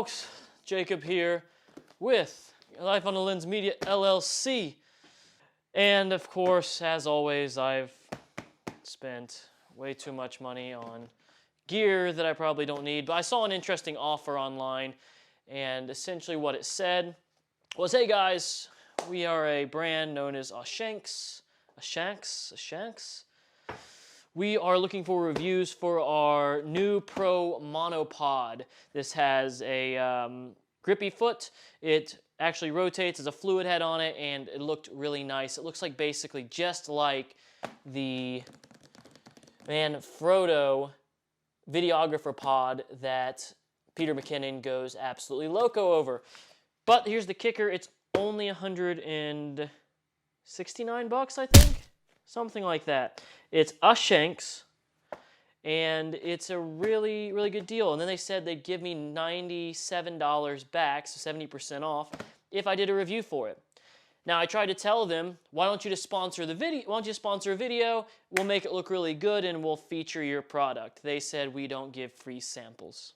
folks, Jacob here with Life on the Lens Media LLC. And of course, as always, I've spent way too much money on gear that I probably don't need. But I saw an interesting offer online, and essentially what it said was, hey guys, we are a brand known as Ashanks. Ashanks? We are looking for reviews for our new Pro Monopod. This has a grippy foot. It actually rotates, there's a fluid head on it, and it looked really nice. It looks like basically just like the Frodo videographer pod that Peter McKinnon goes absolutely loco over. But here's the kicker, it's only $169, I think? Something like that. It's Ashanks, and it's a really, really good deal. And then they said they'd give me $97 back, so 70% off, if I did a review for it. Now, I tried to tell them, why don't you just sponsor the video? Why don't you sponsor a video? We'll make it look really good, and we'll feature your product. They said we don't give free samples.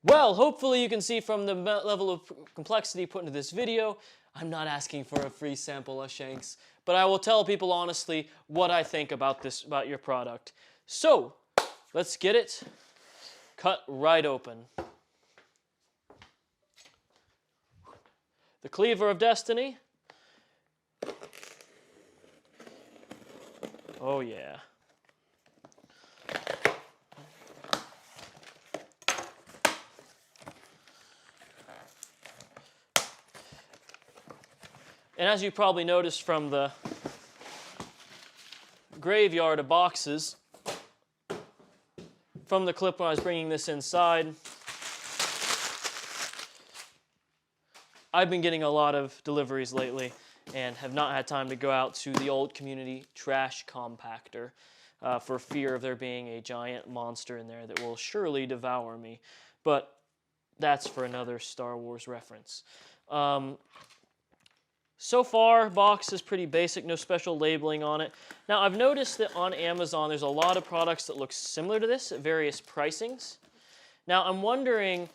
Well, hopefully you can see from the level of complexity put into this video, I'm not asking for a free sample of Shanks, but I will tell people honestly what I think about your product. So, let's get it cut right open. The cleaver of destiny. Oh yeah. And as you probably noticed from the graveyard of boxes, from the clip when I was bringing this inside, I've been getting a lot of deliveries lately and have not had time to go out to the old community trash compactor for fear of there being a giant monster in there that will surely devour me. But that's for another Star Wars reference. So far, box is pretty basic, no special labeling on it. Now, I've noticed that on Amazon, there's a lot of products that look similar to this at various pricings. Now, I'm wondering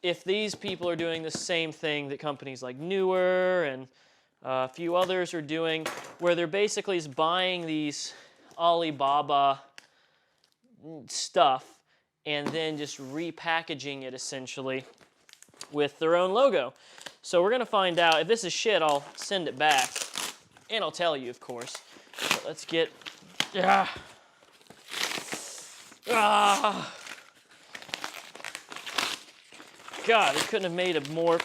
if these people are doing the same thing that companies like Newer and a few others are doing, where they're basically just buying these Alibaba stuff and then just repackaging it, essentially, with their own logo. So we're going to find out. If this is shit, I'll send it back. And I'll tell you, of course. But let's get... God, they couldn't have made a more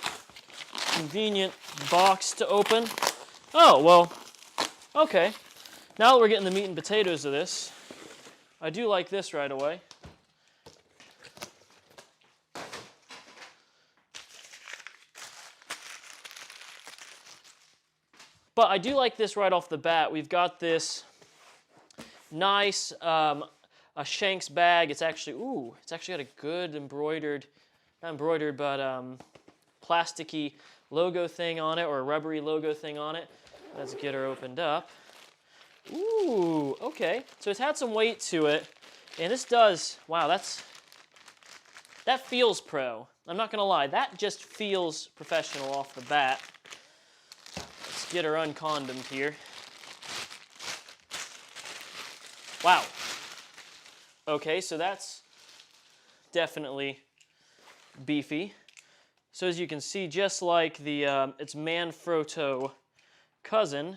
convenient box to open. Oh, well, okay. Now that we're getting the meat and potatoes of this, I do like this right away. But I do like this right off the bat. We've got this nice Shanks bag. It's actually got a good embroidered, not embroidered, but plasticky logo thing on it, or a rubbery logo thing on it. Let's get her opened up. Ooh, okay. So it's had some weight to it. And this does, wow, that feels pro. I'm not gonna lie, that just feels professional off the bat. Get her uncondomed here. Wow. Okay, so that's definitely beefy. So as you can see, just like the its Manfrotto cousin,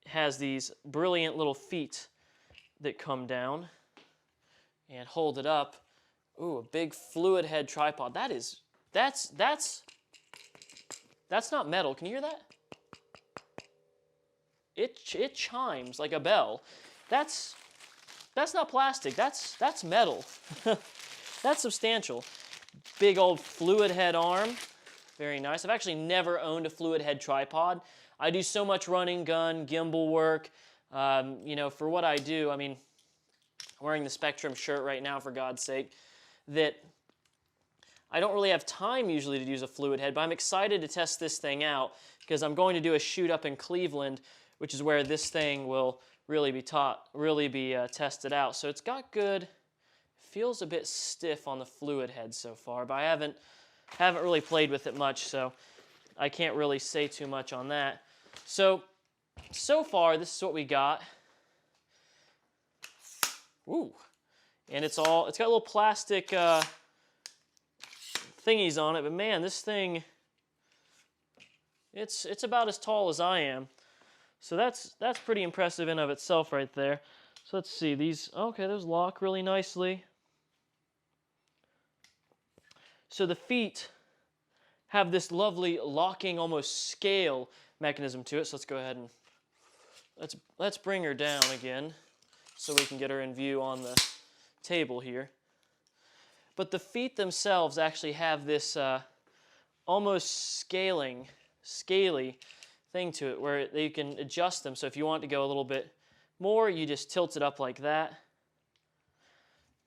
has these brilliant little feet that come down and hold it up. Ooh, a big fluid head tripod. That's not metal. Can you hear that? It chimes like a bell. That's not plastic. That's metal. That's substantial. Big old fluid head arm. Very nice. I've actually never owned a fluid head tripod. I do so much running, gun, gimbal work. You know, for what I do, I mean, I'm wearing the Spectrum shirt right now, for God's sake, that I don't really have time usually to use a fluid head, but I'm excited to test this thing out because I'm going to do a shoot up in Cleveland, which is where this thing will really be tested out. So it's got good feels a bit stiff on the fluid head so far, but I haven't really played with it much, so I can't really say too much on that. So far, this is what we got. Ooh. And it's got little plastic thingies on it, but man, this thing, it's about as tall as I am. So that's pretty impressive in of itself right there. So let's see, those lock really nicely. So the feet have this lovely locking, almost scale mechanism to it. So let's go ahead and let's bring her down again so we can get her in view on the table here. But the feet themselves actually have this almost scaly thing to it where you can adjust them. So if you want to go a little bit more, you just tilt it up like that.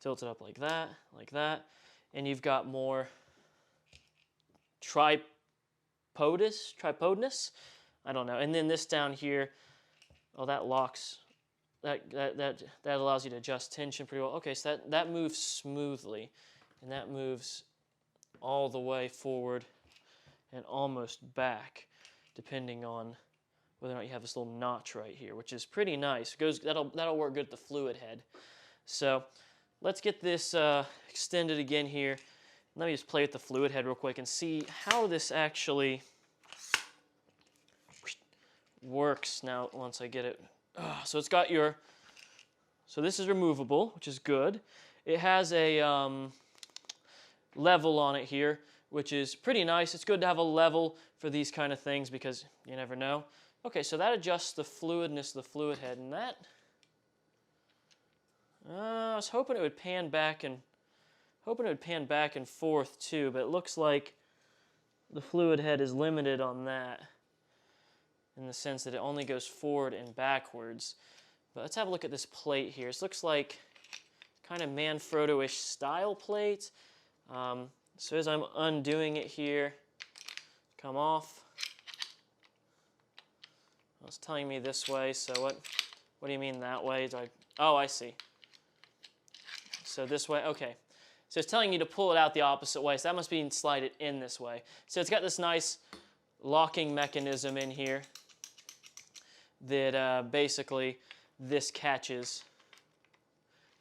Tilt it up like that, and you've got more tripodness. I don't know. And then this down here, that locks. That allows you to adjust tension pretty well. Okay, so that moves smoothly, and that moves all the way forward and almost back, depending on whether or not you have this little notch right here, which is pretty nice. That'll work good at the fluid head. So let's get this extended again here. Let me just play with the fluid head real quick and see how this actually works now once I get it. So it's got so this is removable, which is good. It has a level on it here, which is pretty nice. It's good to have a level for these kind of things because you never know. Okay, so that adjusts the fluidness of the fluid head, and that, I was hoping it would pan back and forth too, but it looks like the fluid head is limited on that in the sense that it only goes forward and backwards. But let's have a look at this plate here. This looks like kind of Manfrotto-ish style plate. So as I'm undoing it here, come off. Well, it's telling me this way, so what do you mean that way? Oh, I see. So this way, okay. So it's telling you to pull it out the opposite way, so that must mean slide it in this way. So it's got this nice locking mechanism in here that basically this catches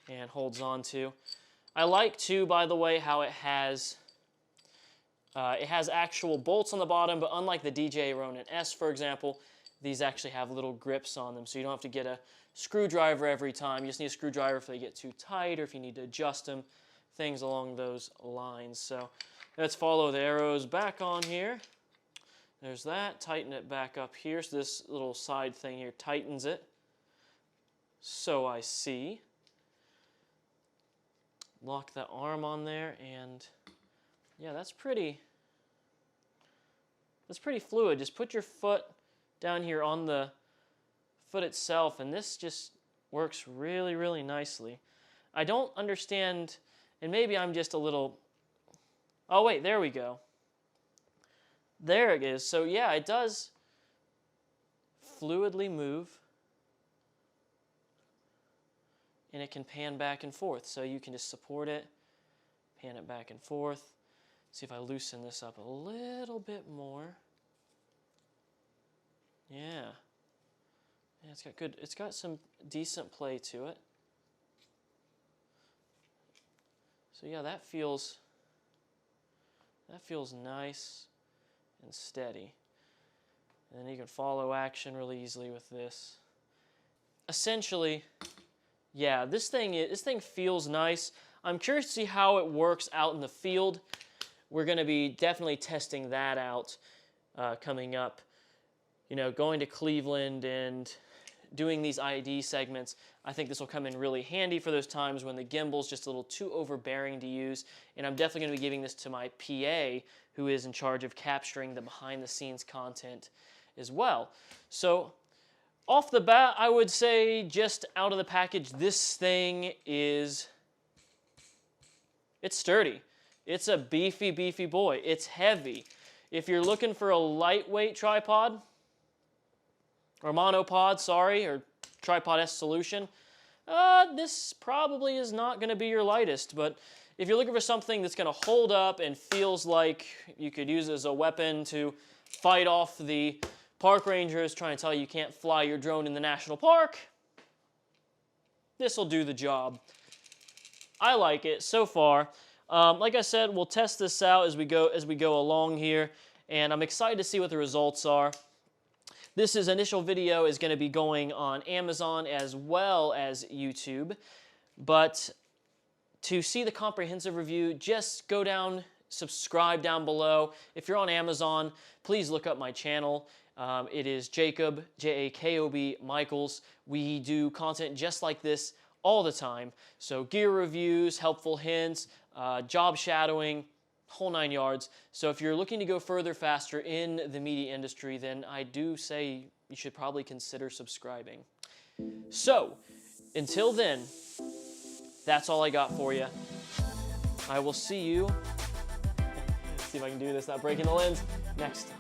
and holds on to. I like too, by the way, how it has actual bolts on the bottom, but unlike the DJ Ronin S, for example, these actually have little grips on them, so you don't have to get a screwdriver every time. You just need a screwdriver if they get too tight or if you need to adjust them, things along those lines. So let's follow the arrows back on here. There's that. Tighten it back up here. So this little side thing here tightens it. So I see. Lock that arm on there, and yeah, that's pretty fluid. Just put your foot down here on the foot itself, and this just works really, really nicely. I don't understand, and maybe I'm just a little, oh wait, there we go. There it is. So yeah, it does fluidly move, and it can pan back and forth. So you can just support it, pan it back and forth. See if I loosen this up a little bit more. Yeah. Yeah, it's got some decent play to it. So yeah, that feels nice and steady. And then you can follow action really easily with this. Essentially, yeah, this thing feels nice. I'm curious to see how it works out in the field. We're going to be definitely testing that out coming up. You know, going to Cleveland and doing these ID segments, I think this will come in really handy for those times when the gimbal's just a little too overbearing to use. And I'm definitely going to be giving this to my PA, who is in charge of capturing the behind-the-scenes content as well. So off the bat, I would say just out of the package, this thing it's sturdy. It's a beefy, beefy boy. It's heavy. If you're looking for a lightweight tripod, or monopod, sorry, or tripod S solution, this probably is not going to be your lightest, but if you're looking for something that's going to hold up and feels like you could use it as a weapon to fight off the park rangers trying to tell you can't fly your drone in the national park, this will do the job. I like it so far. Like I said, we'll test this out as we go along here, and I'm excited to see what the results are. This initial video is going to be going on Amazon as well as YouTube, but to see the comprehensive review, just go down, subscribe down below. If you're on Amazon, please look up my channel. It is Jacob, Jakob Michaels. We do content just like this all the time. So gear reviews, helpful hints, job shadowing, whole 9 yards. So if you're looking to go further faster in the media industry, then I do say you should probably consider subscribing. So until then, that's all I got for you. I will see you, let's see if I can do this without breaking the lens, next time.